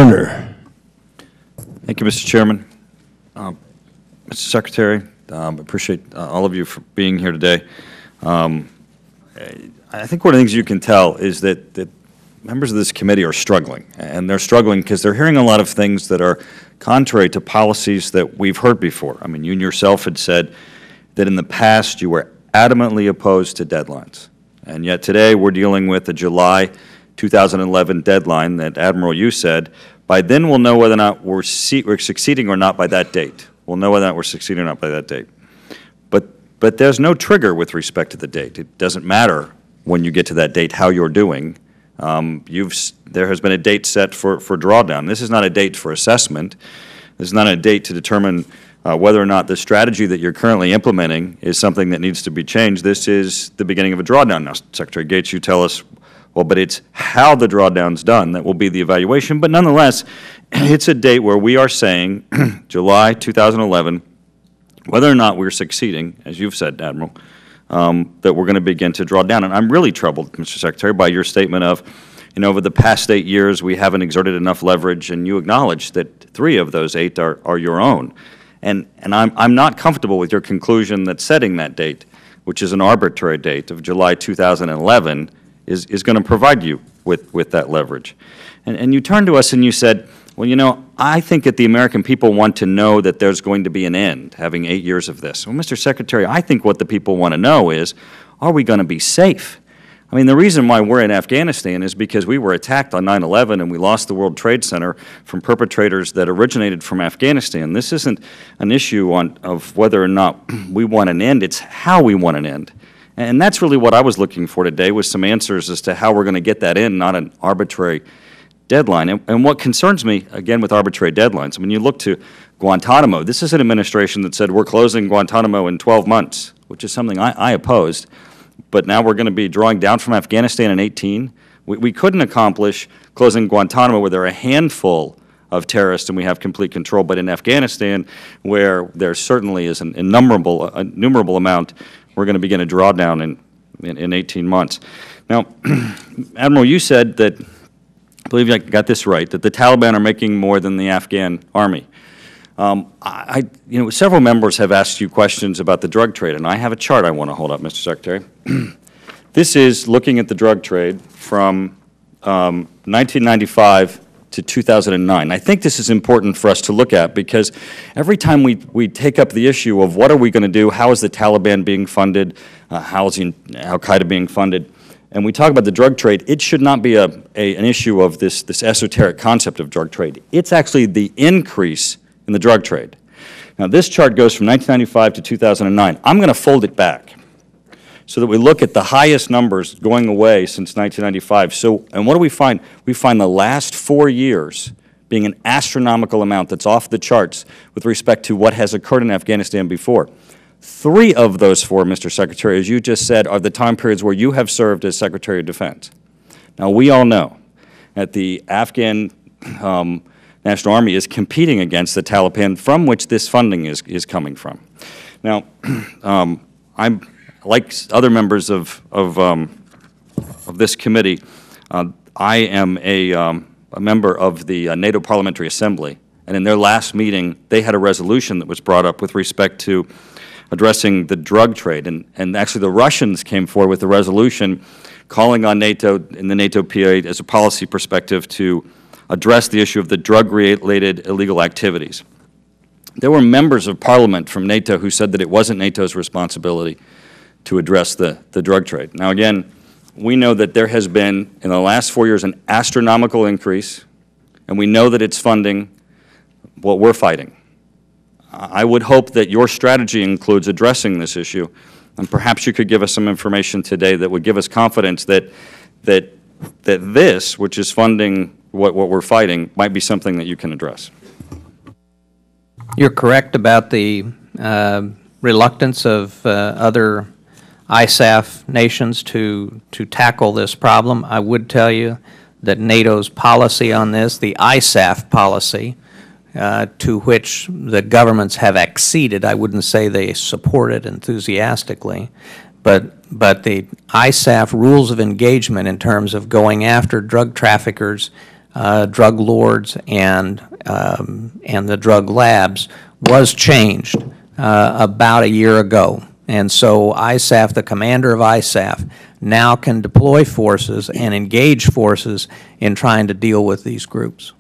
Senator. Thank you, Mr. Chairman. Mr. Secretary, appreciate all of you for being here today. I think one of the things you can tell is that members of this committee are struggling, and they're struggling because they're hearing a lot of things that are contrary to policies that we've heard before. I mean, you yourself had said that in the past you were adamantly opposed to deadlines, and yet today we're dealing with a July 2011 deadline that, Admiral, you said, by then we'll know whether or not we're succeeding or not by that date. We'll know whether or not we're succeeding or not by that date. But there's no trigger with respect to the date. It doesn't matter when you get to that date how you're doing. There has been a date set for drawdown. This is not a date for assessment. This is not a date to determine whether or not the strategy that you're currently implementing is something that needs to be changed. This is the beginning of a drawdown. Now, Secretary Gates, you tell us, well, but it's how the drawdown's done that will be the evaluation. But nonetheless, it's a date where we are saying, July 2011, whether or not we're succeeding, as you've said, Admiral, that we're going to begin to draw down. And I'm really troubled, Mr. Secretary, by your statement of, over the past 8 years we haven't exerted enough leverage, and you acknowledge that 3 of those 8 are your own. And I'm not comfortable with your conclusion that setting that date, which is an arbitrary date of July 2011, is going to provide you with that leverage. And you turned to us and you said, well, I think that the American people want to know that there's going to be an end, having 8 years of this. Well, Mr. Secretary, I think what the people want to know is, are we going to be safe? I mean, the reason why we're in Afghanistan is because we were attacked on 9/11 and we lost the World Trade Center from perpetrators that originated from Afghanistan. This isn't an issue of whether or not we want an end, it's how we want an end. And that's really what I was looking for today, was some answers as to how we're going to get that in, not an arbitrary deadline. And what concerns me, again, with arbitrary deadlines, when you look to Guantanamo, this is an administration that said we're closing Guantanamo in 12 months, which is something I opposed. But now we're going to be drawing down from Afghanistan in 18. We couldn't accomplish closing Guantanamo where there are a handful of terrorists and we have complete control. But in Afghanistan, where there certainly is an innumerable amount, we're going to begin a drawdown in 18 months. Now, Admiral, you said that, I believe I got this right, that the Taliban are making more than the Afghan army. Several members have asked you questions about the drug trade, and I have a chart I want to hold up, Mr. Secretary. This is looking at the drug trade from 1995 to 2009. I think this is important for us to look at because every time we take up the issue of what are we going to do, how is the Taliban being funded, how is Al-Qaeda being funded, and we talk about the drug trade, it should not be an issue of this esoteric concept of drug trade. It's actually the increase in the drug trade. Now, this chart goes from 1995 to 2009. I'm going to fold it back so that we look at the highest numbers going away since 1995. And what do we find? We find the last 4 years being an astronomical amount that's off the charts with respect to what has occurred in Afghanistan before. 3 of those 4, Mr. Secretary, as you just said, are the time periods where you have served as Secretary of Defense. Now, we all know that the Afghan National Army is competing against the Taliban, from which this funding is coming from. Now, I'm like other members of this committee. I am a member of the NATO Parliamentary Assembly, and in their last meeting, they had a resolution that was brought up with respect to addressing the drug trade, and actually the Russians came forward with a resolution calling on NATO and the NATO PA as a policy perspective to address the issue of the drug-related illegal activities. There were members of Parliament from NATO who said that it wasn't NATO's responsibility to address the drug trade. Now, again, we know that there has been, in the last 4 years, an astronomical increase, and we know that it's funding what we're fighting. I would hope that your strategy includes addressing this issue, and perhaps you could give us some information today that would give us confidence that this, which is funding what we're fighting, might be something that you can address. You're correct about the reluctance of other ISAF nations to tackle this problem. I would tell you that NATO's policy on this, the ISAF policy, to which the governments have acceded, I wouldn't say they support it enthusiastically, but the ISAF rules of engagement in terms of going after drug traffickers drug lords and the drug labs was changed about a year ago. And so ISAF, the commander of ISAF, now can deploy forces and engage forces in trying to deal with these groups.